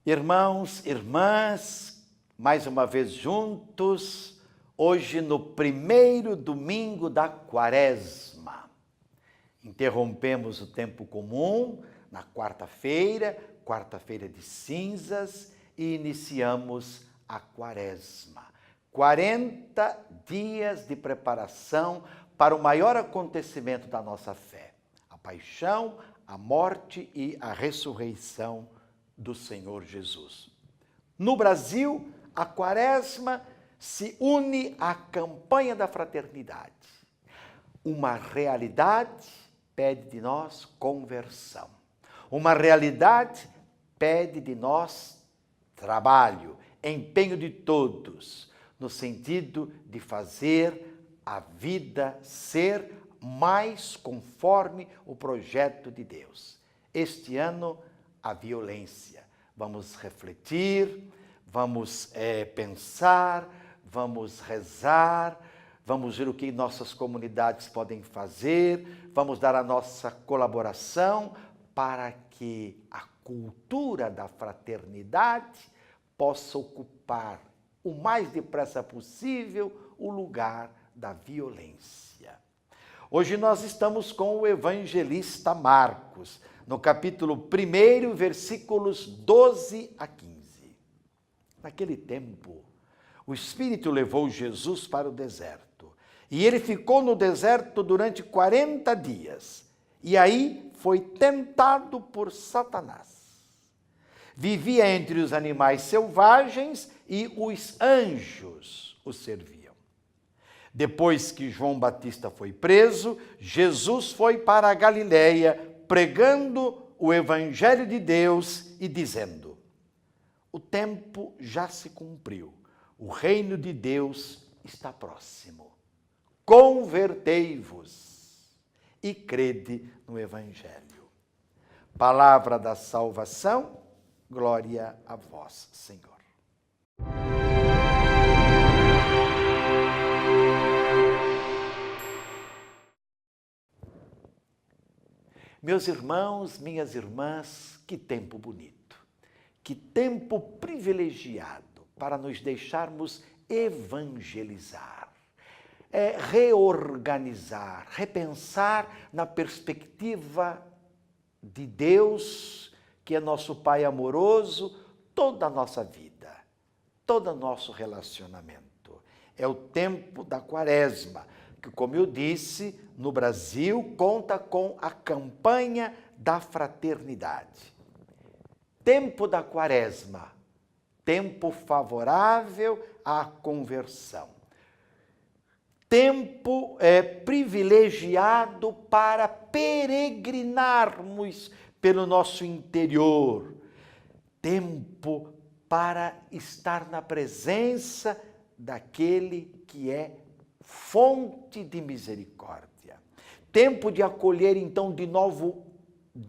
Irmãos, irmãs, mais uma vez juntos, hoje no primeiro domingo da Quaresma. Interrompemos o tempo comum na quarta-feira de cinzas, e iniciamos a Quaresma. 40 dias de preparação para o maior acontecimento da nossa fé, a paixão, a morte e a ressurreição do Senhor Jesus. No Brasil, a Quaresma se une à campanha da fraternidade. Uma realidade pede de nós conversão. Uma realidade pede de nós trabalho, empenho de todos, no sentido de fazer a vida ser mais conforme o projeto de Deus. Este ano, a violência. Vamos refletir, vamos pensar, vamos rezar, vamos ver o que nossas comunidades podem fazer, vamos dar a nossa colaboração para que a cultura da fraternidade possa ocupar o mais depressa possível o lugar da violência. Hoje nós estamos com o evangelista Marcos, no capítulo 1, versículos 12 a 15. Naquele tempo, o Espírito levou Jesus para o deserto, e ele ficou no deserto durante 40 dias, e aí foi tentado por Satanás. Vivia entre os animais selvagens e os anjos o serviam. Depois que João Batista foi preso, Jesus foi para a Galileia, pregando o Evangelho de Deus e dizendo: o tempo já se cumpriu, o reino de Deus está próximo. Convertei-vos e crede no Evangelho. Palavra da salvação, glória a vós, Senhor. Meus irmãos, minhas irmãs, que tempo bonito, que tempo privilegiado para nos deixarmos evangelizar, reorganizar, repensar na perspectiva de Deus, que é nosso Pai amoroso, toda a nossa vida, todo o nosso relacionamento. É o tempo da Quaresma, que, como eu disse, no Brasil conta com a campanha da fraternidade. Tempo da Quaresma, tempo favorável à conversão. Tempo privilegiado para peregrinarmos pelo nosso interior. Tempo para estar na presença daquele que é fonte de misericórdia. Tempo de acolher, então, de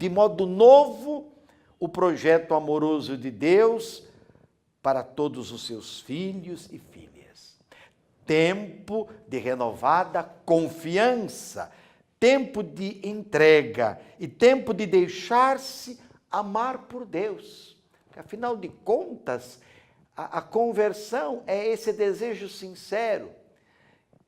modo novo, o projeto amoroso de Deus para todos os seus filhos e filhas. Tempo de renovada confiança, tempo de entrega e tempo de deixar-se amar por Deus. Porque, afinal de contas, a conversão é esse desejo sincero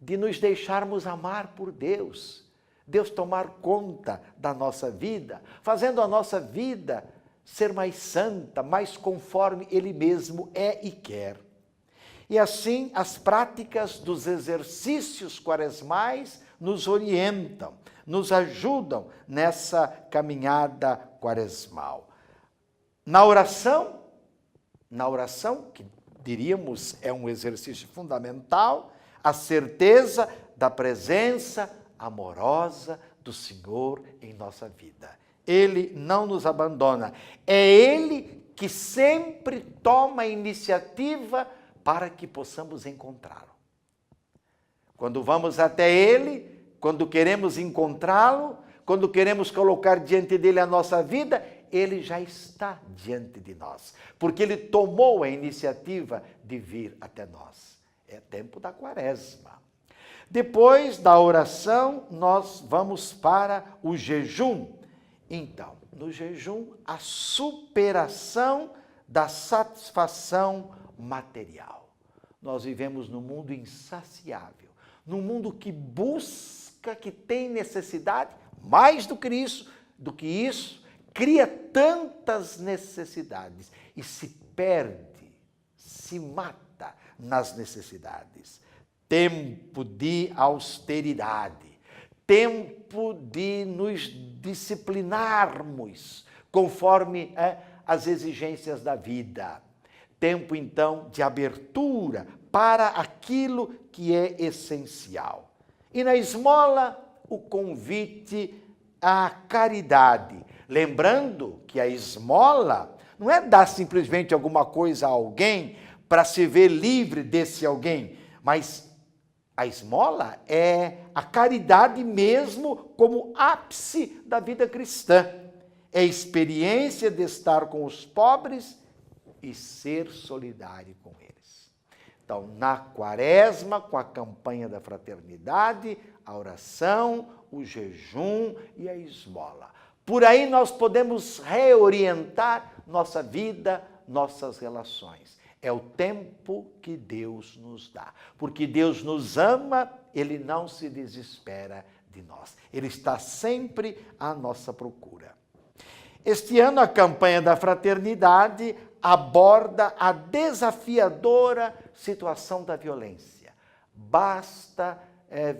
de nos deixarmos amar por Deus, Deus tomar conta da nossa vida, fazendo a nossa vida ser mais santa, mais conforme Ele mesmo é e quer. E assim, as práticas dos exercícios quaresmais nos orientam, nos ajudam nessa caminhada quaresmal. Na oração, que diríamos é um exercício fundamental, a certeza da presença amorosa do Senhor em nossa vida. Ele não nos abandona. É Ele que sempre toma a iniciativa para que possamos encontrá-lo. Quando vamos até Ele, quando queremos encontrá-lo, quando queremos colocar diante dele a nossa vida, Ele já está diante de nós, porque Ele tomou a iniciativa de vir até nós. É tempo da Quaresma. Depois da oração, nós vamos para o jejum. Então, no jejum, a superação da satisfação material. Nós vivemos num mundo insaciável, num mundo que busca, que tem necessidade, mais do que isso, cria tantas necessidades e se perde, se mata nas necessidades. Tempo de austeridade, tempo de nos disciplinarmos conforme as exigências da vida. Tempo, então, de abertura para aquilo que é essencial. E na esmola, o convite à caridade. Lembrando que a esmola não é dar simplesmente alguma coisa a alguém para se ver livre desse alguém, mas a esmola é a caridade mesmo como ápice da vida cristã. É a experiência de estar com os pobres e ser solidário com eles. Então, na quaresma, com a campanha da fraternidade, a oração, o jejum e a esmola. Por aí nós podemos reorientar nossa vida, nossas relações. É o tempo que Deus nos dá. Porque Deus nos ama, Ele não se desespera de nós. Ele está sempre à nossa procura. Este ano, a campanha da fraternidade aborda a desafiadora situação da violência. Basta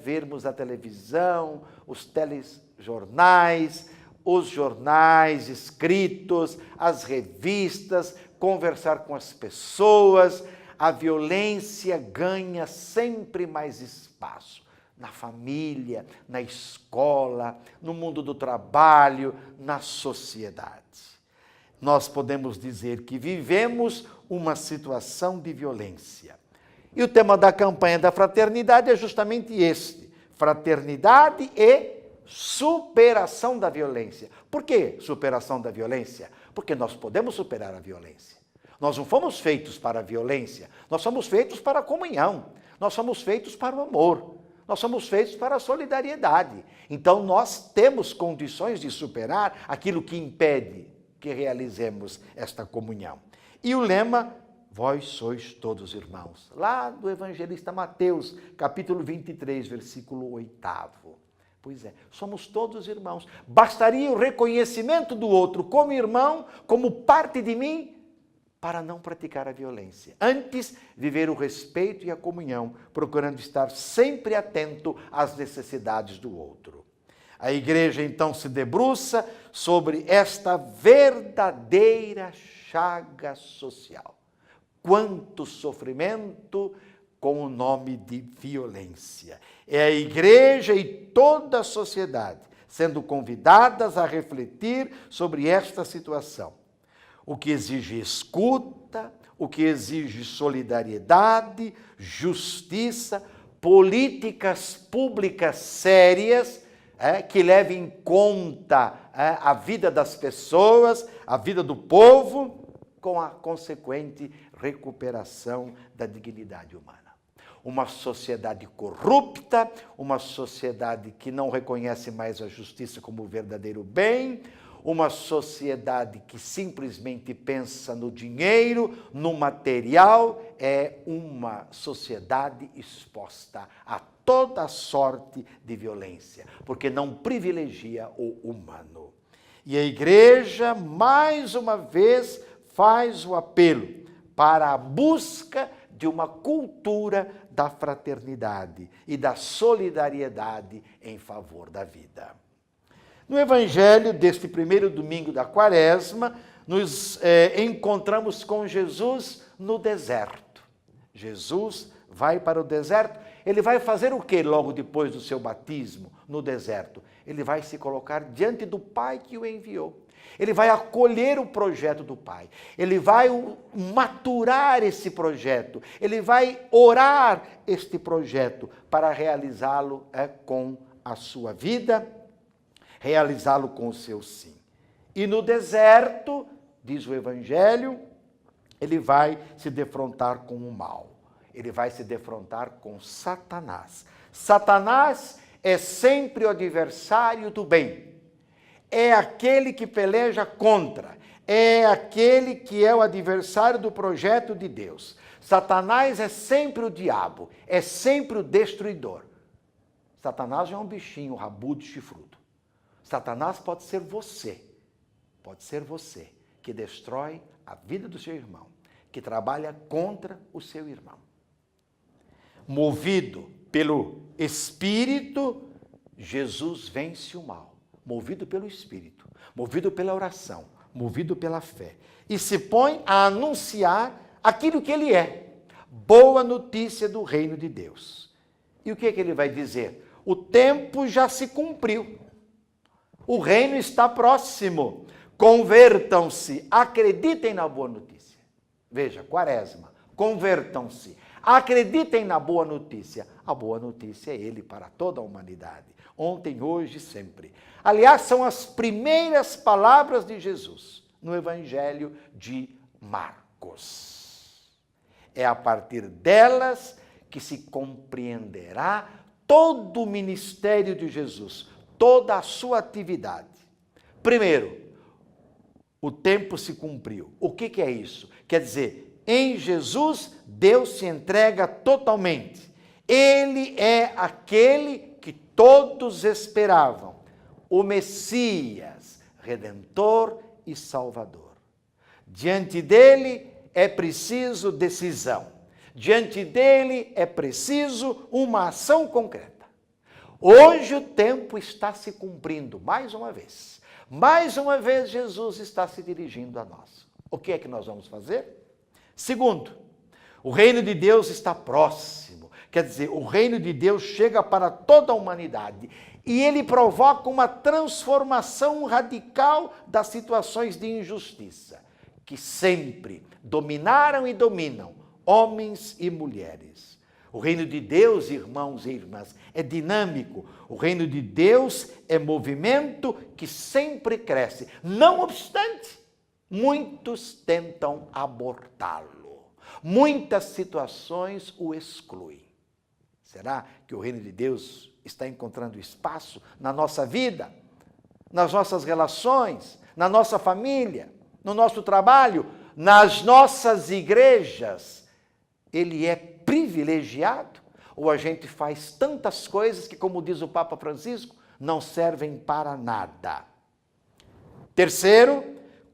vermos a televisão, os telejornais, os jornais escritos, as revistas, conversar com as pessoas, a violência ganha sempre mais espaço. Na família, na escola, no mundo do trabalho, na sociedade. Nós podemos dizer que vivemos uma situação de violência. E o tema da campanha da fraternidade é justamente este: fraternidade e superação da violência. Por que superação da violência? Porque nós podemos superar a violência. Nós não fomos feitos para a violência, nós somos feitos para a comunhão, nós somos feitos para o amor. Nós somos feitos para a solidariedade. Então, nós temos condições de superar aquilo que impede que realizemos esta comunhão. E o lema, vós sois todos irmãos, lá do evangelista Mateus, capítulo 23, versículo 8. Pois é, somos todos irmãos. Bastaria o reconhecimento do outro como irmão, como parte de mim, para não praticar a violência. Antes, viver o respeito e a comunhão, procurando estar sempre atento às necessidades do outro. A igreja, então, se debruça sobre esta verdadeira chaga social. Quanto sofrimento com o nome de violência. É a igreja e toda a sociedade sendo convidadas a refletir sobre esta situação. O que exige escuta, o que exige solidariedade, justiça, políticas públicas sérias, que levem em conta a vida das pessoas, a vida do povo, com a consequente recuperação da dignidade humana. Uma sociedade corrupta, uma sociedade que não reconhece mais a justiça como o verdadeiro bem, uma sociedade que simplesmente pensa no dinheiro, no material, é uma sociedade exposta a toda sorte de violência, porque não privilegia o humano. E a igreja, mais uma vez, faz o apelo para a busca de uma cultura da fraternidade e da solidariedade em favor da vida. No evangelho deste primeiro domingo da quaresma, nos encontramos com Jesus no deserto. Jesus vai para o deserto. Ele vai fazer o que logo depois do seu batismo no deserto? Ele vai se colocar diante do Pai que o enviou. Ele vai acolher o projeto do Pai. Ele vai maturar esse projeto. Ele vai orar este projeto para realizá-lo com a sua vida, realizá-lo com o seu sim. E no deserto, diz o Evangelho, ele vai se defrontar com o mal. Ele vai se defrontar com Satanás. Satanás é sempre o adversário do bem. É aquele que peleja contra, é aquele que é o adversário do projeto de Deus. Satanás é sempre o diabo, é sempre o destruidor. Satanás não é um bichinho rabudo, chifrudo. Satanás pode ser você que destrói a vida do seu irmão, que trabalha contra o seu irmão. Movido pelo Espírito, Jesus vence o mal. Movido pelo Espírito, movido pela oração, movido pela fé. E se põe a anunciar aquilo que ele é. Boa notícia do reino de Deus. E o que é que ele vai dizer? O tempo já se cumpriu. O reino está próximo. Convertam-se, acreditem na boa notícia. Veja, quaresma, convertam-se, acreditem na boa notícia. A boa notícia é ele para toda a humanidade, ontem, hoje e sempre. Aliás, são as primeiras palavras de Jesus no Evangelho de Marcos. É a partir delas que se compreenderá todo o ministério de Jesus, toda a sua atividade. Primeiro, o tempo se cumpriu. O que é isso? Quer dizer, em Jesus, Deus se entrega totalmente. Ele é aquele que todos esperavam, o Messias, Redentor e Salvador. Diante dele é preciso decisão. Diante dele é preciso uma ação concreta. Hoje o tempo está se cumprindo, mais uma vez. Mais uma vez, Jesus está se dirigindo a nós. O que é que nós vamos fazer? Segundo, o reino de Deus está próximo. Quer dizer, o reino de Deus chega para toda a humanidade e ele provoca uma transformação radical das situações de injustiça que sempre dominaram e dominam homens e mulheres. O reino de Deus, irmãos e irmãs, é dinâmico. O reino de Deus é movimento que sempre cresce. Não obstante, muitos tentam abortá-lo. Muitas situações o excluem. Será que o reino de Deus está encontrando espaço na nossa vida, nas nossas relações, na nossa família, no nosso trabalho, nas nossas igrejas? Ele é privilegiado? Ou a gente faz tantas coisas que, como diz o Papa Francisco, não servem para nada? Terceiro,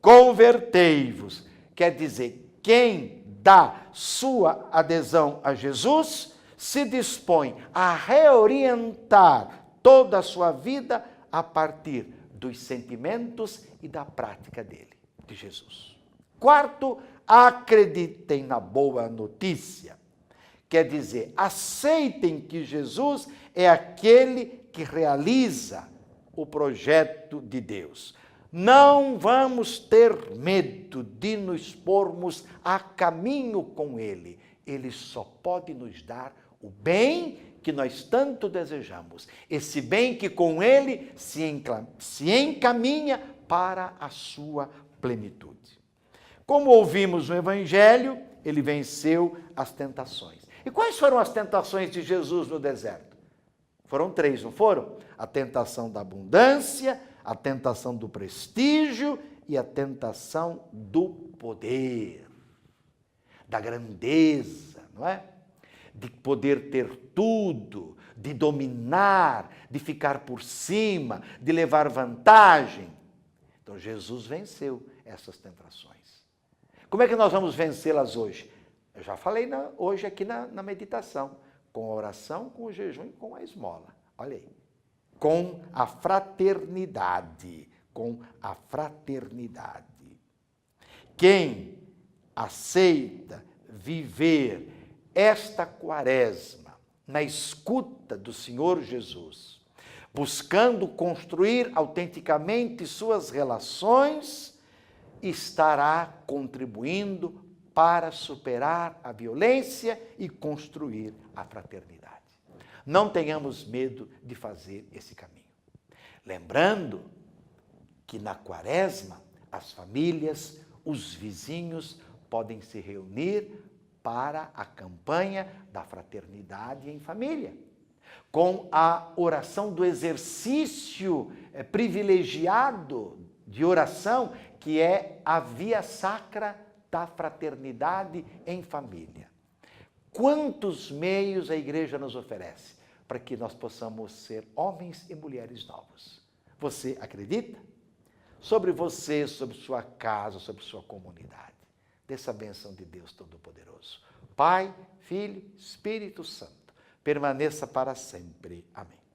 convertei-vos. Quer dizer, quem dá sua adesão a Jesus se dispõe a reorientar toda a sua vida a partir dos sentimentos e da prática dele, de Jesus. Quarto, acreditem na boa notícia. Quer dizer, aceitem que Jesus é aquele que realiza o projeto de Deus. Não vamos ter medo de nos pormos a caminho com ele. Ele só pode nos dar o bem que nós tanto desejamos. Esse bem que com ele se encaminha para a sua plenitude. Como ouvimos no Evangelho, ele venceu as tentações. E quais foram as tentações de Jesus no deserto? Foram 3, não foram? A tentação da abundância, a tentação do prestígio e a tentação do poder, da grandeza, não é? De poder ter tudo, de dominar, de ficar por cima, de levar vantagem. Então Jesus venceu essas tentações. Como é que nós vamos vencê-las hoje? Eu já falei hoje aqui na meditação, com a oração, com o jejum e com a esmola. Olha aí. Com a fraternidade, com a fraternidade. Quem aceita viver esta quaresma na escuta do Senhor Jesus, buscando construir autenticamente suas relações, estará contribuindo para superar a violência e construir a fraternidade. Não tenhamos medo de fazer esse caminho. Lembrando que na quaresma, as famílias, os vizinhos podem se reunir para a campanha da fraternidade em família, com a oração do exercício privilegiado de oração, que é a via sacra da fraternidade em família. Quantos meios a igreja nos oferece para que nós possamos ser homens e mulheres novos? Você acredita? Sobre você, sobre sua casa, sobre sua comunidade. Dessa bênção de Deus Todo-Poderoso. Pai, Filho, Espírito Santo, permaneça para sempre. Amém.